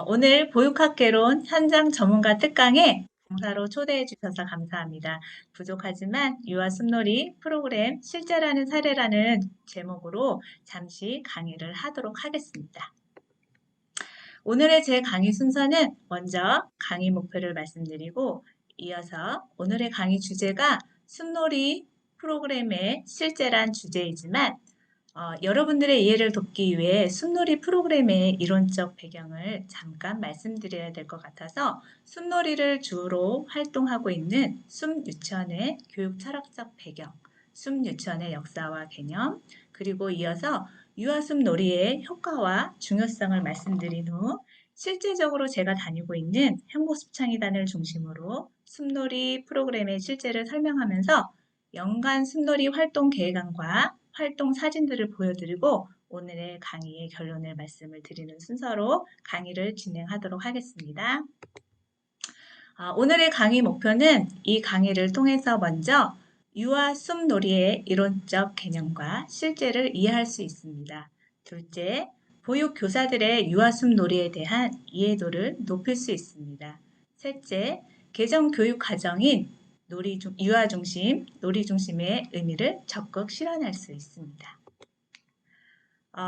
오늘 보육학개론 현장 전문가 특강에 강사로 초대해 주셔서 감사합니다. 부족하지만 유아 숲놀이 프로그램 실제라는 사례라는 제목으로 잠시 강의를 하도록 하겠습니다. 오늘의 제 강의 순서는 먼저 강의 목표를 말씀드리고 이어서 오늘의 강의 주제가 숲놀이 프로그램의 실제란 주제이지만 여러분들의 이해를 돕기 위해 숲놀이 프로그램의 이론적 배경을 잠깐 말씀드려야 될 것 같아서 숲놀이를 주로 활동하고 있는 숲유치원의 교육 철학적 배경, 숲유치원의 역사와 개념, 그리고 이어서 유아숲놀이의 효과와 중요성을 말씀드린 후 실제적으로 제가 다니고 있는 행복숲창의단을 중심으로 숲놀이 프로그램의 실제를 설명하면서 연간 숲놀이 활동 계획안과 활동 사진들을 보여드리고 오늘의 강의의 결론을 말씀을 드리는 순서로 강의를 진행하도록 하겠습니다. 오늘의 강의 목표는 이 강의를 통해서 먼저 유아 숲놀이의 이론적 개념과 실제를 이해할 수 있습니다. 둘째, 보육교사들의 유아 숲놀이에 대한 이해도를 높일 수 있습니다. 셋째, 개정교육 과정인 유아 중심, 놀이 중심의 의미를 적극 실현할 수 있습니다.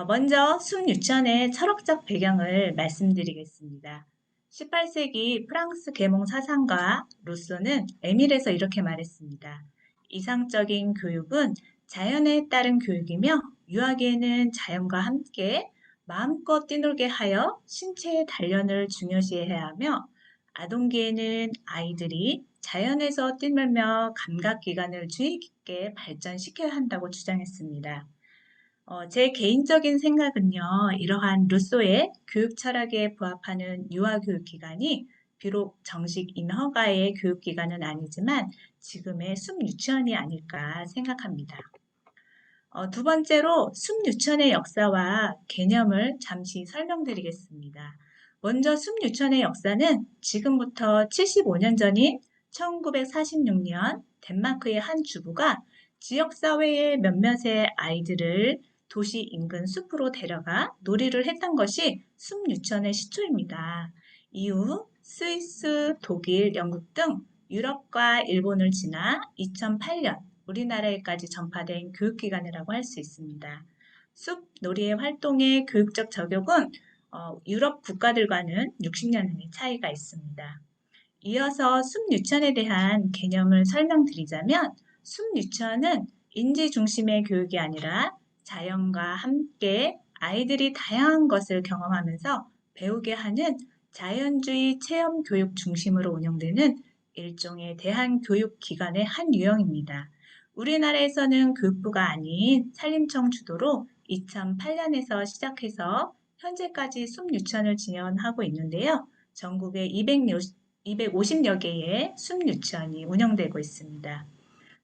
먼저 숲유치원의 철학적 배경을 말씀드리겠습니다. 18세기 프랑스 계몽 사상가 루소는 에밀에서 이렇게 말했습니다. 이상적인 교육은 자연에 따른 교육이며 유아기에는 자연과 함께 마음껏 뛰놀게 하여 신체의 단련을 중요시해야 하며 아동기에는 아이들이 자연에서 뛰놀며 감각기관을 주의 깊게 발전시켜야 한다고 주장했습니다. 제 개인적인 생각은요, 이러한 루소의 교육 철학에 부합하는 유아교육기관이 비록 정식 인허가의 교육기관은 아니지만 지금의 숲유치원이 아닐까 생각합니다. 두 번째로 숲유치원의 역사와 개념을 잠시 설명드리겠습니다. 먼저 숲유치원의 역사는 지금부터 75년 전인 1946년 덴마크의 한 주부가 지역사회의 몇몇의 아이들을 도시 인근 숲으로 데려가 놀이를 했던 것이 숲유치원의 시초입니다. 이후 스위스, 독일, 영국 등 유럽과 일본을 지나 2008년 우리나라에까지 전파된 교육기관이라고 할 수 있습니다. 숲놀이의 활동의 교육적 적용은 유럽 국가들과는 60년의 차이가 있습니다. 이어서 숲유치원에 대한 개념을 설명드리자면 숲유치원은 인지 중심의 교육이 아니라 자연과 함께 아이들이 다양한 것을 경험하면서 배우게 하는 자연주의 체험 교육 중심으로 운영되는 일종의 대한교육기관의 한 유형입니다. 우리나라에서는 교육부가 아닌 산림청 주도로 2008년에서 시작해서 현재까지 숲유치원을 진행하고 있는데요. 전국에 250여 개의 숲유치원이 운영되고 있습니다.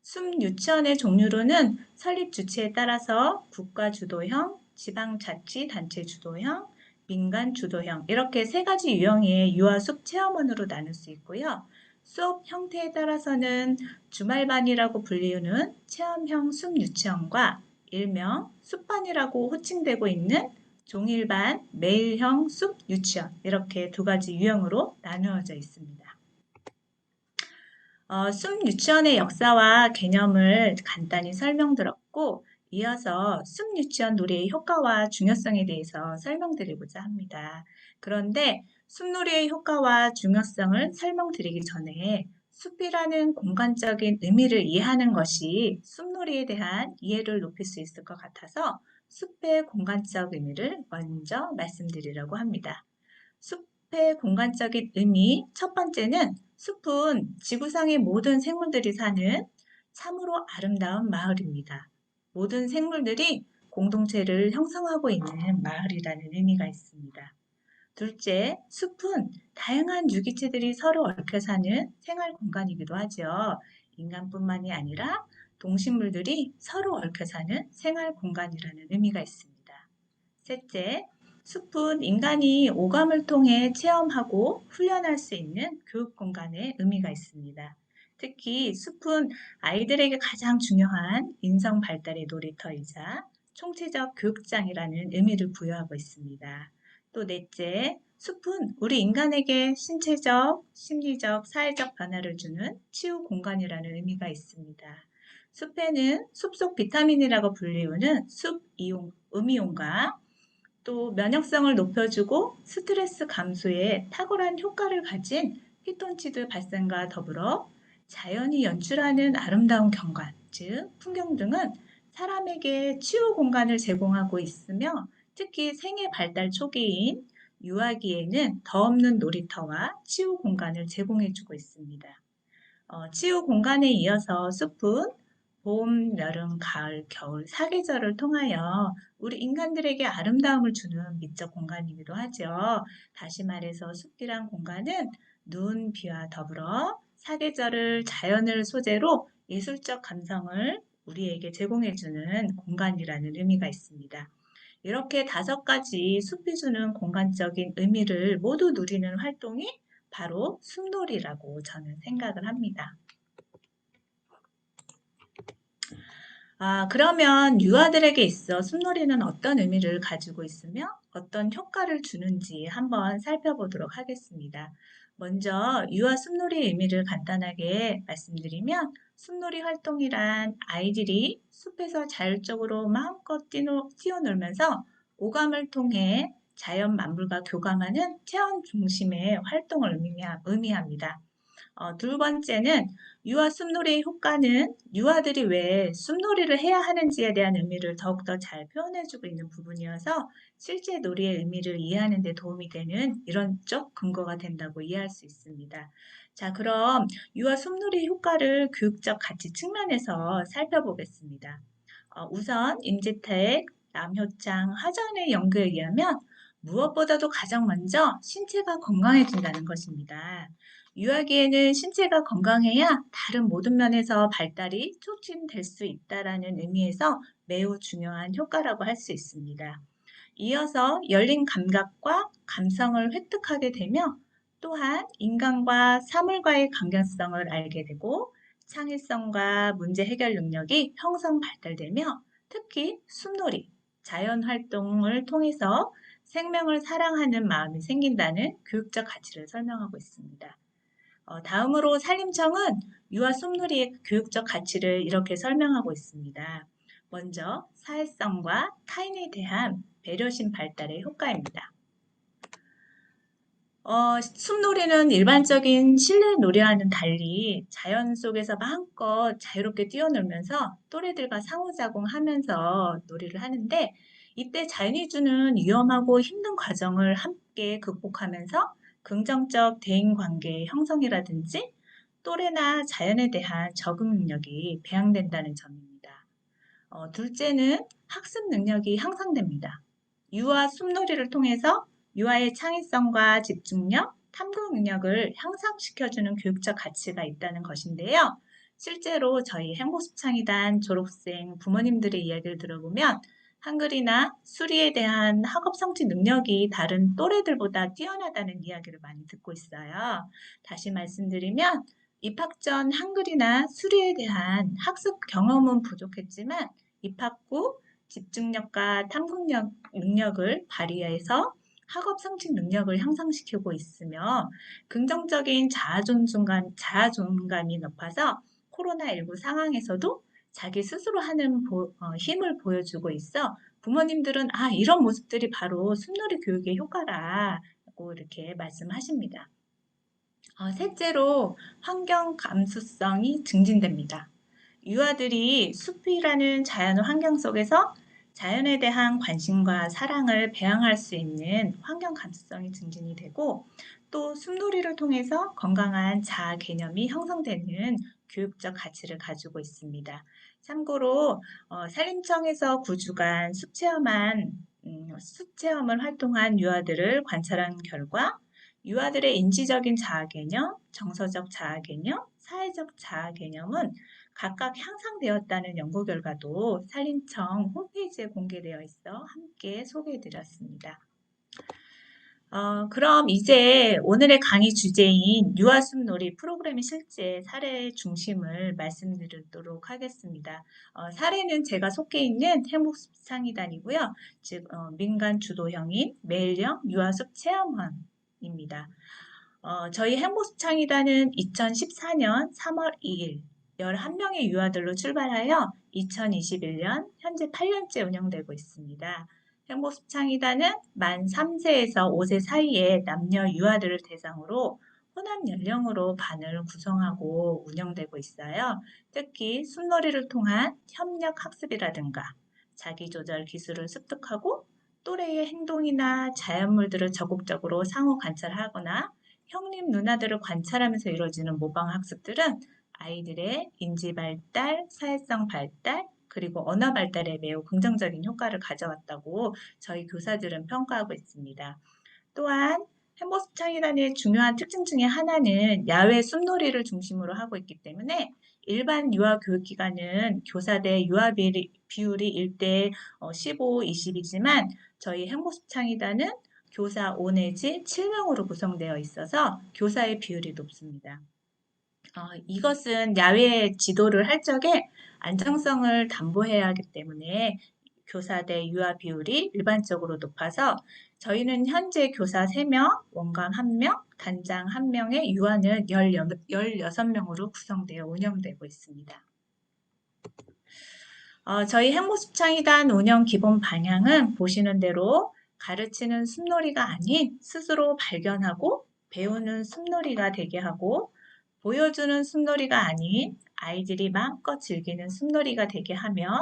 숲유치원의 종류로는 설립 주체에 따라서 국가 주도형, 지방자치단체 주도형, 민간 주도형 이렇게 세 가지 유형의 유아숲 체험원으로 나눌 수 있고요. 수업 형태에 따라서는 주말반이라고 불리우는 체험형 숲유치원과 일명 숲반이라고 호칭되고 있는 종일반, 매일형 숲유치원 이렇게 두 가지 유형으로 나누어져 있습니다. 숲유치원의 역사와 개념을 간단히 설명드렸고 이어서 숲유치원 놀이의 효과와 중요성에 대해서 설명드리고자 합니다. 그런데 숲놀이의 효과와 중요성을 설명드리기 전에 숲이라는 공간적인 의미를 이해하는 것이 숲놀이에 대한 이해를 높일 수 있을 것 같아서 숲의 공간적 의미를 먼저 말씀드리려고 합니다. 숲의 공간적인 의미 첫 번째는 숲은 지구상의 모든 생물들이 사는 참으로 아름다운 마을입니다. 모든 생물들이 공동체를 형성하고 있는 마을이라는 의미가 있습니다. 둘째, 숲은 다양한 유기체들이 서로 얽혀 사는 생활 공간이기도 하죠. 인간뿐만이 아니라 동식물들이 서로 얽혀 사는 생활 공간이라는 의미가 있습니다. 셋째, 숲은 인간이 오감을 통해 체험하고 훈련할 수 있는 교육 공간의 의미가 있습니다. 특히 숲은 아이들에게 가장 중요한 인성 발달의 놀이터이자 총체적 교육장이라는 의미를 부여하고 있습니다. 또 넷째, 숲은 우리 인간에게 신체적, 심리적, 사회적 변화를 주는 치유 공간이라는 의미가 있습니다. 숲에는 숲속 비타민이라고 불리우는 음이온과 또 면역성을 높여주고 스트레스 감소에 탁월한 효과를 가진 피톤치드 발산과 더불어 자연이 연출하는 아름다운 경관, 즉 풍경 등은 사람에게 치유 공간을 제공하고 있으며 특히 생애 발달 초기인 유아기에는 더 없는 놀이터와 치유 공간을 제공해주고 있습니다. 치유 공간에 이어서 숲은 봄, 여름, 가을, 겨울, 사계절을 통하여 우리 인간들에게 아름다움을 주는 미적 공간이기도 하죠. 다시 말해서 숲이란 공간은 눈, 비와 더불어 사계절을 자연을 소재로 예술적 감성을 우리에게 제공해주는 공간이라는 의미가 있습니다. 이렇게 5가지 숲이 주는 공간적인 의미를 모두 누리는 활동이 바로 숲놀이라고 저는 생각을 합니다. 그러면 유아들에게 있어 숲놀이는 어떤 의미를 가지고 있으며 어떤 효과를 주는지 한번 살펴보도록 하겠습니다. 먼저 유아 숲놀이의 의미를 간단하게 말씀드리면 숲놀이 활동이란 아이들이 숲에서 자율적으로 마음껏 뛰어놀면서 오감을 통해 자연 만물과 교감하는 체험 중심의 활동을 의미합니다. 두 번째는 유아 숲놀이의 효과는 유아들이 왜 숲놀이를 해야 하는지에 대한 의미를 더욱더 잘 표현해주고 있는 부분이어서 실제 놀이의 의미를 이해하는 데 도움이 되는 이론적 근거가 된다고 이해할 수 있습니다. 자, 그럼 유아 숲놀이의 효과를 교육적 가치 측면에서 살펴보겠습니다. 우선 임재택, 남효창, 하전의 연구에 의하면 무엇보다도 가장 먼저 신체가 건강해진다는 것입니다. 유아기에는 신체가 건강해야 다른 모든 면에서 발달이 촉진될 수 있다는 의미에서 매우 중요한 효과라고 할 수 있습니다. 이어서 열린 감각과 감성을 획득하게 되며 또한 인간과 사물과의 관계성을 알게 되고 창의성과 문제 해결 능력이 형성 발달되며 특히 숲놀이, 자연 활동을 통해서 생명을 사랑하는 마음이 생긴다는 교육적 가치를 설명하고 있습니다. 다음으로 산림청은 유아 숲놀이의 교육적 가치를 이렇게 설명하고 있습니다. 먼저 사회성과 타인에 대한 배려심 발달의 효과입니다. 숲놀이는 일반적인 실내 놀이와는 달리 자연 속에서 마음껏 자유롭게 뛰어놀면서 또래들과 상호작용하면서 놀이를 하는데 이때 자연이 주는 위험하고 힘든 과정을 함께 극복하면서 긍정적 대인관계 형성이라든지 또래나 자연에 대한 적응 능력이 배양된다는 점입니다. 둘째는 학습 능력이 향상됩니다. 유아 숲놀이를 통해서 유아의 창의성과 집중력, 탐구 능력을 향상시켜주는 교육적 가치가 있다는 것인데요. 실제로 저희 행복숲창의단 졸업생 부모님들의 이야기를 들어보면 한글이나 수리에 대한 학업 성취 능력이 다른 또래들보다 뛰어나다는 이야기를 많이 듣고 있어요. 다시 말씀드리면 입학 전 한글이나 수리에 대한 학습 경험은 부족했지만 입학 후 집중력과 탐구 능력을 발휘해서 학업 성취 능력을 향상시키고 있으며 긍정적인 자아존감이 높아서 코로나19 상황에서도 자기 스스로 하는 힘을 보여주고 있어 부모님들은 이런 모습들이 바로 숲놀이 교육의 효과라고 이렇게 말씀하십니다. 셋째로 환경 감수성이 증진됩니다. 유아들이 숲이라는 자연 환경 속에서 자연에 대한 관심과 사랑을 배양할 수 있는 환경 감수성이 증진이 되고 또 숲놀이를 통해서 건강한 자아 개념이 형성되는 교육적 가치를 가지고 있습니다. 참고로 산림청에서 9주간 숲 체험을 활동한 유아들을 관찰한 결과 유아들의 인지적인 자아 개념, 정서적 자아 개념, 사회적 자아 개념은 각각 향상되었다는 연구 결과도 산림청 홈페이지에 공개되어 있어 함께 소개해 드렸습니다. 그럼 이제 오늘의 강의 주제인 유아숲놀이 프로그램의 실제 사례 중심을 말씀드리도록 하겠습니다. 사례는 제가 속해 있는 행복숲창의단이고요. 즉 민간 주도형인 매일형 유아숲 체험원입니다. 저희 행복숲창의단은 2014년 3월 2일 11명의 유아들로 출발하여 2021년 현재 8년째 운영되고 있습니다. 행복숲창의단은 만 3세에서 5세 사이의 남녀 유아들을 대상으로 혼합 연령으로 반을 구성하고 운영되고 있어요. 특히 숲놀이를 통한 협력 학습이라든가 자기조절 기술을 습득하고 또래의 행동이나 자연물들을 적극적으로 상호 관찰하거나 형님 누나들을 관찰하면서 이루어지는 모방 학습들은 아이들의 인지 발달, 사회성 발달, 그리고 언어 발달에 매우 긍정적인 효과를 가져왔다고 저희 교사들은 평가하고 있습니다. 또한 행복숲창의단의 중요한 특징 중에 하나는 야외 숲놀이를 중심으로 하고 있기 때문에 일반 유아교육기관은 교사 대 유아 비율이 1대 15, 20이지만 저희 행복숲창의단은 교사 5 내지 7명으로 구성되어 있어서 교사의 비율이 높습니다. 이것은 야외 지도를 할 적에 안정성을 담보해야 하기 때문에 교사 대 유아 비율이 일반적으로 높아서 저희는 현재 교사 3명, 원감 1명, 단장 1명의 유아는 16명으로 구성되어 운영되고 있습니다. 저희 행복숲창의단 운영 기본 방향은 보시는 대로 가르치는 숲놀이가 아닌 스스로 발견하고 배우는 숲놀이가 되게 하고 보여주는 숲놀이가 아닌 아이들이 마음껏 즐기는 숲놀이가 되게 하며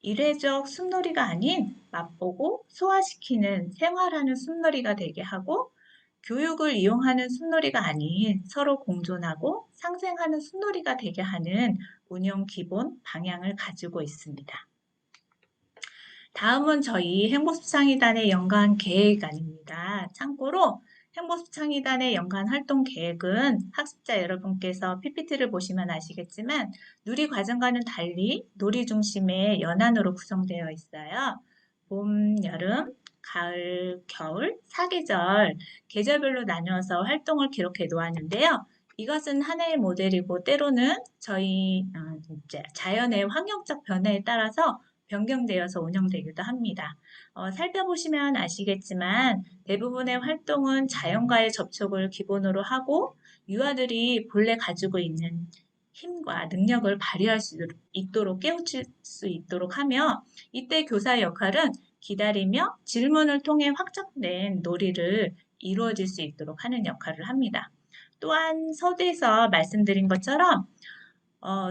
일회적 숲놀이가 아닌 맛보고 소화시키는 생활하는 숲놀이가 되게 하고 교육을 이용하는 숲놀이가 아닌 서로 공존하고 상생하는 숲놀이가 되게 하는 운영 기본 방향을 가지고 있습니다. 다음은 저희 행복숲창의단의 연간 계획안입니다. 참고로 행복숲창의단의 연간 활동 계획은 학습자 여러분께서 PPT를 보시면 아시겠지만 누리과정과는 달리 놀이 중심의 연안으로 구성되어 있어요. 봄, 여름, 가을, 겨울, 사계절, 계절별로 나누어서 활동을 기록해 놓았는데요. 이것은 하나의 모델이고 때로는 저희 자연의 환경적 변화에 따라서 변경되어서 운영되기도 합니다. 살펴보시면 아시겠지만 대부분의 활동은 자연과의 접촉을 기본으로 하고 유아들이 본래 가지고 있는 힘과 능력을 발휘할 수 있도록 깨우칠 수 있도록 하며 이때 교사의 역할은 기다리며 질문을 통해 확장된 놀이를 이루어질 수 있도록 하는 역할을 합니다. 또한 서두에서 말씀드린 것처럼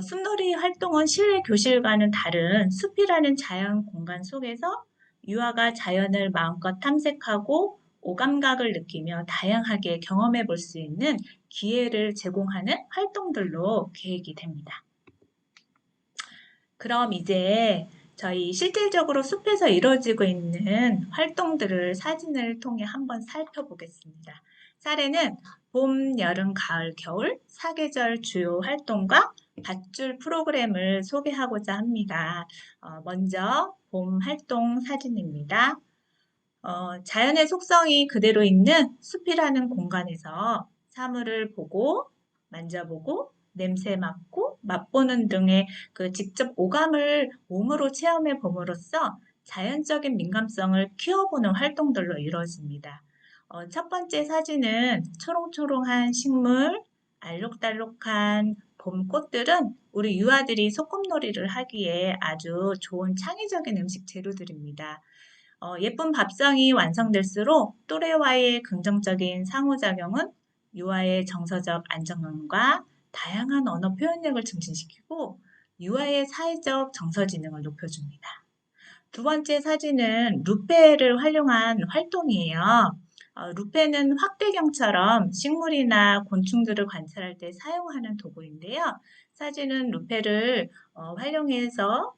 숲놀이 활동은 실내 교실과는 다른 숲이라는 자연 공간 속에서 유아가 자연을 마음껏 탐색하고 오감각을 느끼며 다양하게 경험해 볼 수 있는 기회를 제공하는 활동들로 계획이 됩니다. 그럼 이제 저희 실질적으로 숲에서 이루어지고 있는 활동들을 사진을 통해 한번 살펴보겠습니다. 사례는 봄, 여름, 가을, 겨울, 사계절 주요 활동과 밧줄 프로그램을 소개하고자 합니다. 먼저 봄 활동 사진입니다. 자연의 속성이 그대로 있는 숲이라는 공간에서 사물을 보고 만져보고 냄새 맡고 맛보는 등의 그 직접 오감을 몸으로 체험해 봄으로써 자연적인 민감성을 키워보는 활동들로 이루어집니다. 첫 번째 사진은 초롱초롱한 식물, 알록달록한 봄꽃들은 우리 유아들이 소꿉놀이를 하기에 아주 좋은 창의적인 음식 재료들입니다. 예쁜 밥상이 완성될수록 또래와의 긍정적인 상호작용은 유아의 정서적 안정감과 다양한 언어 표현력을 증진시키고 유아의 사회적 정서지능을 높여줍니다. 두 번째 사진은 루페를 활용한 활동이에요. 루페는 확대경처럼 식물이나 곤충들을 관찰할 때 사용하는 도구인데요. 사진은 루페를 활용해서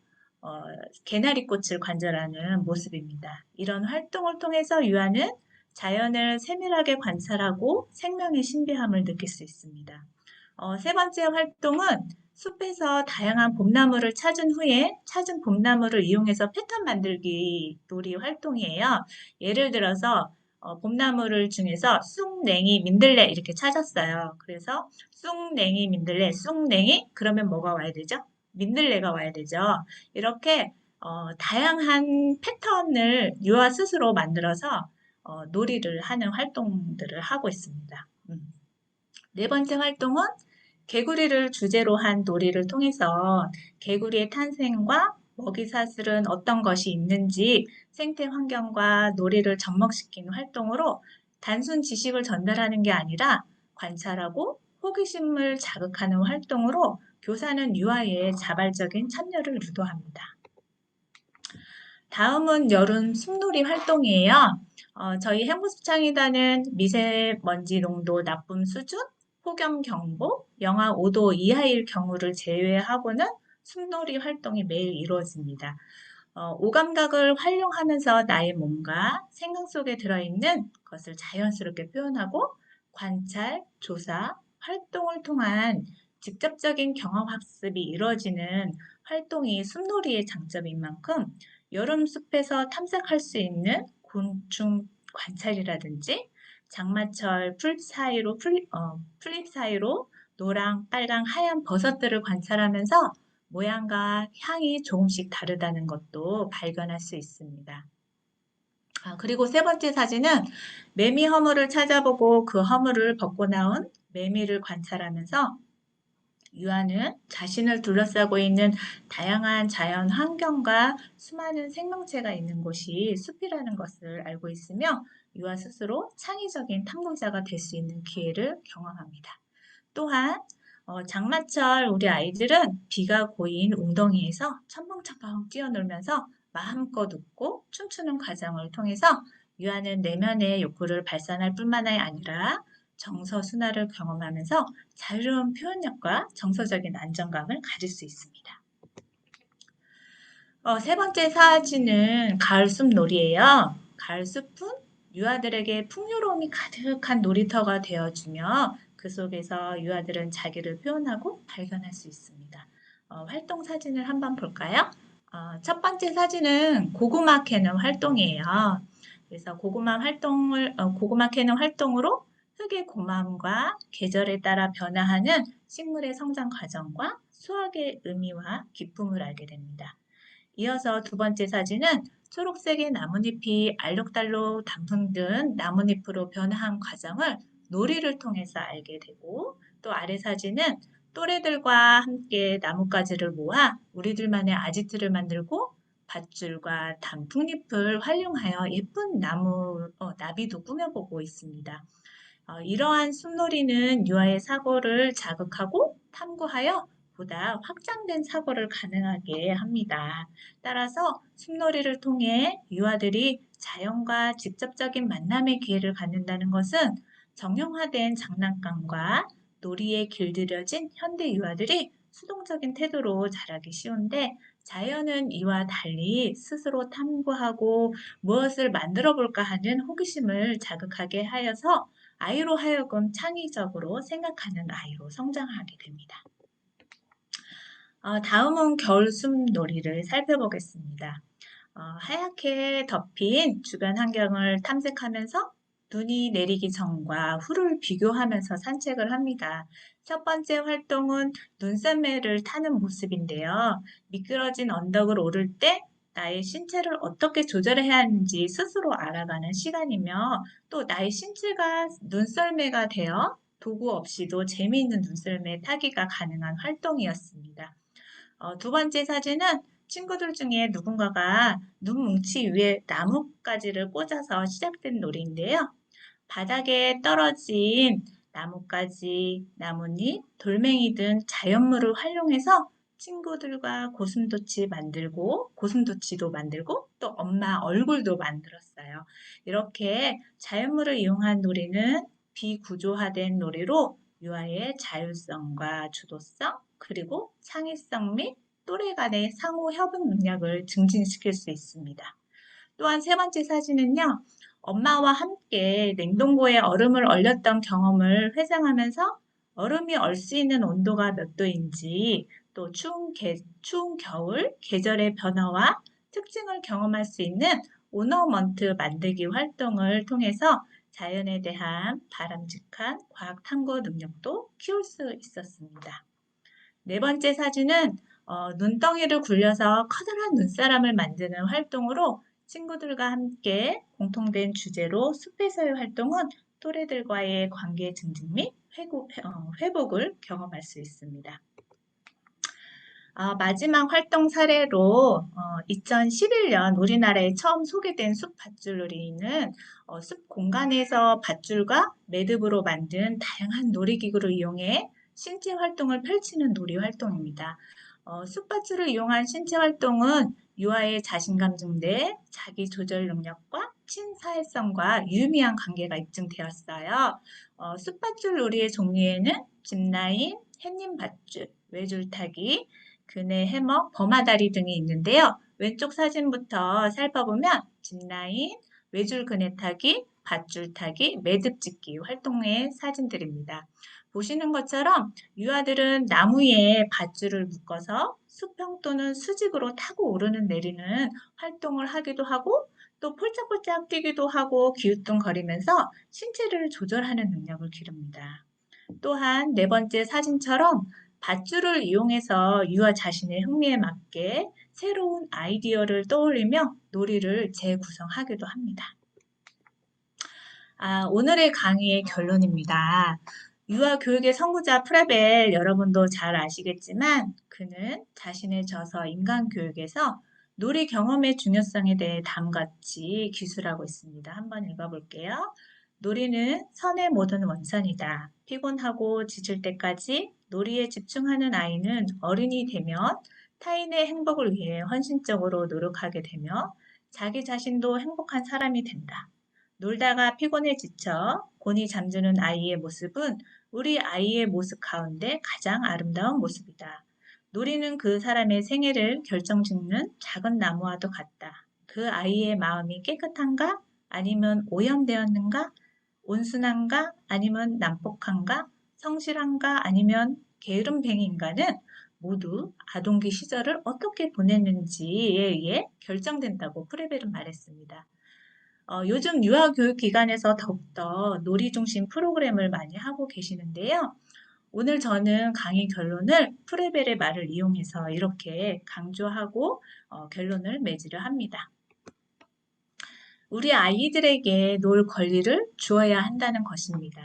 개나리꽃을 관찰하는 모습입니다. 이런 활동을 통해서 유아는 자연을 세밀하게 관찰하고 생명의 신비함을 느낄 수 있습니다. 세 번째 활동은 숲에서 다양한 봄나무를 찾은 후에 찾은 봄나무를 이용해서 패턴 만들기 놀이 활동이에요. 예를 들어서 봄나무를 중에서 쑥냉이, 민들레 이렇게 찾았어요. 그래서 쑥냉이, 민들레, 쑥냉이 그러면 뭐가 와야 되죠? 민들레가 와야 되죠. 이렇게 다양한 패턴을 유아 스스로 만들어서 놀이를 하는 활동들을 하고 있습니다. 네 번째 활동은 개구리를 주제로 한 놀이를 통해서 개구리의 탄생과 먹이 사슬은 어떤 것이 있는지 생태 환경과 놀이를 접목시키는 활동으로 단순 지식을 전달하는 게 아니라 관찰하고 호기심을 자극하는 활동으로 교사는 유아의 자발적인 참여를 유도합니다. 다음은 여름 숲놀이 활동이에요. 저희 행복수창이단은 미세먼지 농도 나쁨 수준, 폭염 경보, 영하 5도 이하일 경우를 제외하고는 숲놀이 활동이 매일 이루어집니다. 오감각을 활용하면서 나의 몸과 생각 속에 들어있는 것을 자연스럽게 표현하고 관찰, 조사, 활동을 통한 직접적인 경험 학습이 이루어지는 활동이 숲놀이의 장점인 만큼 여름 숲에서 탐색할 수 있는 곤충 관찰이라든지 장마철 풀잎 사이로 노랑, 빨강, 하얀 버섯들을 관찰하면서 모양과 향이 조금씩 다르다는 것도 발견할 수 있습니다. 그리고 세 번째 사진은 매미 허물을 찾아보고 그 허물을 벗고 나온 매미를 관찰하면서 유아는 자신을 둘러싸고 있는 다양한 자연 환경과 수많은 생명체가 있는 곳이 숲이라는 것을 알고 있으며 유아 스스로 창의적인 탐구자가 될 수 있는 기회를 경험합니다. 또한 장마철 우리 아이들은 비가 고인 웅덩이에서 첨벙첨벙 뛰어놀면서 마음껏 웃고 춤추는 과정을 통해서 유아는 내면의 욕구를 발산할 뿐만 아니라 정서 순환을 경험하면서 자유로운 표현력과 정서적인 안정감을 가질 수 있습니다. 세 번째 사진은 가을숲놀이예요. 가을숲은 유아들에게 풍요로움이 가득한 놀이터가 되어주며 그 속에서 유아들은 자기를 표현하고 발견할 수 있습니다. 활동 사진을 한번 볼까요? 첫 번째 사진은 고구마 캐는 활동이에요. 그래서 고구마 캐는 활동으로 흙의 고마움과 계절에 따라 변화하는 식물의 성장 과정과 수확의 의미와 기쁨을 알게 됩니다. 이어서 두 번째 사진은 초록색의 나뭇잎이 알록달록 단풍 나뭇잎으로 변화한 과정을 놀이를 통해서 알게 되고 또 아래 사진은 또래들과 함께 나뭇가지를 모아 우리들만의 아지트를 만들고 밧줄과 단풍잎을 활용하여 예쁜 나비도 꾸며보고 있습니다. 이러한 숲놀이는 유아의 사고를 자극하고 탐구하여 보다 확장된 사고를 가능하게 합니다. 따라서 숲놀이를 통해 유아들이 자연과 직접적인 만남의 기회를 갖는다는 것은 정형화된 장난감과 놀이에 길들여진 현대 유아들이 수동적인 태도로 자라기 쉬운데 자연은 이와 달리 스스로 탐구하고 무엇을 만들어 볼까 하는 호기심을 자극하게 하여서 아이로 하여금 창의적으로 생각하는 아이로 성장하게 됩니다. 다음은 겨울숲놀이를 살펴보겠습니다. 하얗게 덮인 주변 환경을 탐색하면서 눈이 내리기 전과 후를 비교하면서 산책을 합니다. 첫 번째 활동은 눈썰매를 타는 모습인데요. 미끄러진 언덕을 오를 때 나의 신체를 어떻게 조절해야 하는지 스스로 알아가는 시간이며 또 나의 신체가 눈썰매가 되어 도구 없이도 재미있는 눈썰매 타기가 가능한 활동이었습니다. 두 번째 사진은 친구들 중에 누군가가 눈뭉치 위에 나뭇가지를 꽂아서 시작된 놀이인데요. 바닥에 떨어진 나뭇가지, 나뭇잎, 돌멩이 등 자연물을 활용해서 친구들과 고슴도치도 만들고 또 엄마 얼굴도 만들었어요. 이렇게 자연물을 이용한 놀이는 비구조화된 놀이로 유아의 자율성과 주도성 그리고 창의성 및 또래 간의 상호 협응 능력을 증진시킬 수 있습니다. 또한 세 번째 사진은요. 엄마와 함께 냉동고에 얼음을 얼렸던 경험을 회상하면서 얼음이 얼 수 있는 온도가 몇 도인지 또 추운 겨울 계절의 변화와 특징을 경험할 수 있는 오너먼트 만들기 활동을 통해서 자연에 대한 바람직한 과학 탐구 능력도 키울 수 있었습니다. 네 번째 사진은 눈덩이를 굴려서 커다란 눈사람을 만드는 활동으로 친구들과 함께 공통된 주제로 숲에서의 활동은 또래들과의 관계 증진 및 회복을 경험할 수 있습니다. 마지막 활동 사례로 2011년 우리나라에 처음 소개된 숲 밧줄놀이는 숲 공간에서 밧줄과 매듭으로 만든 다양한 놀이기구를 이용해 신체 활동을 펼치는 놀이 활동입니다. 숲 밧줄을 이용한 신체 활동은 유아의 자신감 증대, 자기 조절 능력과 친사회성과 유의미한 관계가 입증되었어요. 숲 밧줄 놀이의 종류에는 짚라인, 햇님 밧줄, 외줄타기, 그네 해먹, 범아다리 등이 있는데요. 왼쪽 사진부터 살펴보면 짚라인, 외줄 그네 타기, 밧줄 타기, 매듭 짓기 활동의 사진들입니다. 보시는 것처럼 유아들은 나무에 밧줄을 묶어서 수평 또는 수직으로 타고 오르는 내리는 활동을 하기도 하고 또 폴짝폴짝 뛰기도 하고 기우뚱거리면서 신체를 조절하는 능력을 기릅니다. 또한 네 번째 사진처럼 밧줄을 이용해서 유아 자신의 흥미에 맞게 새로운 아이디어를 떠올리며 놀이를 재구성하기도 합니다. 오늘의 강의의 결론입니다. 유아 교육의 선구자 프레벨 여러분도 잘 아시겠지만 그는 자신의 저서 인간 교육에서 놀이 경험의 중요성에 대해 다음같이 기술하고 있습니다. 한번 읽어볼게요. 놀이는 선의 모든 원천이다. 피곤하고 지칠 때까지 놀이에 집중하는 아이는 어른이 되면 타인의 행복을 위해 헌신적으로 노력하게 되며 자기 자신도 행복한 사람이 된다. 놀다가 피곤해 지쳐 곤히 잠드는 아이의 모습은 우리 아이의 모습 가운데 가장 아름다운 모습이다. 놀이는 그 사람의 생애를 결정짓는 작은 나무와도 같다. 그 아이의 마음이 깨끗한가? 아니면 오염되었는가? 온순한가? 아니면 난폭한가? 성실한가? 아니면 게으름뱅이인가는 모두 아동기 시절을 어떻게 보냈는지에 의해 결정된다고 프레벨은 말했습니다. 요즘 유아교육기관에서 더욱더 놀이 중심 프로그램을 많이 하고 계시는데요. 오늘 저는 강의 결론을 프레벨의 말을 이용해서 이렇게 강조하고 결론을 맺으려 합니다. 우리 아이들에게 놀 권리를 주어야 한다는 것입니다.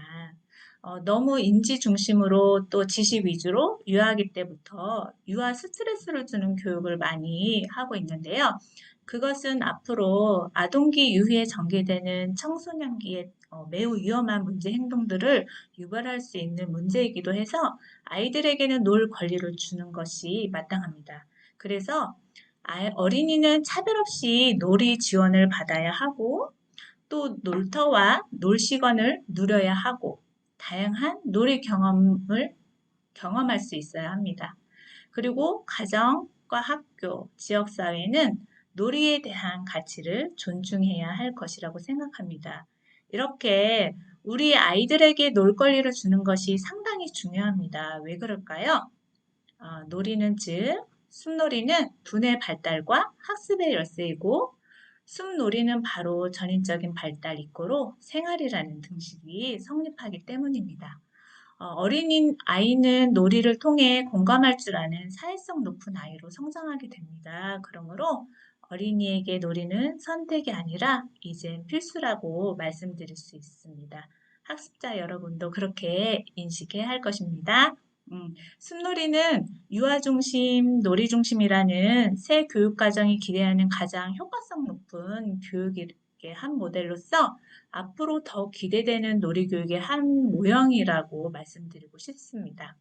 너무 인지 중심으로 또 지식 위주로 유아기 때부터 유아 스트레스를 주는 교육을 많이 하고 있는데요. 그것은 앞으로 아동기 이후에 전개되는 청소년기에 매우 위험한 문제 행동들을 유발할 수 있는 문제이기도 해서 아이들에게는 놀 권리를 주는 것이 마땅합니다. 그래서 어린이는 차별 없이 놀이 지원을 받아야 하고 또 놀터와 놀 시간을 누려야 하고 다양한 놀이 경험을 경험할 수 있어야 합니다. 그리고 가정과 학교, 지역사회는 놀이에 대한 가치를 존중해야 할 것이라고 생각합니다. 이렇게 우리 아이들에게 놀 권리를 주는 것이 상당히 중요합니다. 왜 그럴까요? 놀이는 즉 숲놀이는 두뇌 발달과 학습의 열쇠이고 숲놀이는 바로 전인적인 발달 이꼬로 생활이라는 등식이 성립하기 때문입니다. 어린 아이는 놀이를 통해 공감할 줄 아는 사회성 높은 아이로 성장하게 됩니다. 그러므로 어린이에게 놀이는 선택이 아니라 이제 필수라고 말씀드릴 수 있습니다. 학습자 여러분도 그렇게 인식해야 할 것입니다. 숲놀이는 유아 중심, 놀이 중심이라는 새 교육 과정이 기대하는 가장 효과성 높은 교육의 한 모델로서 앞으로 더 기대되는 놀이 교육의 한 모형이라고 말씀드리고 싶습니다.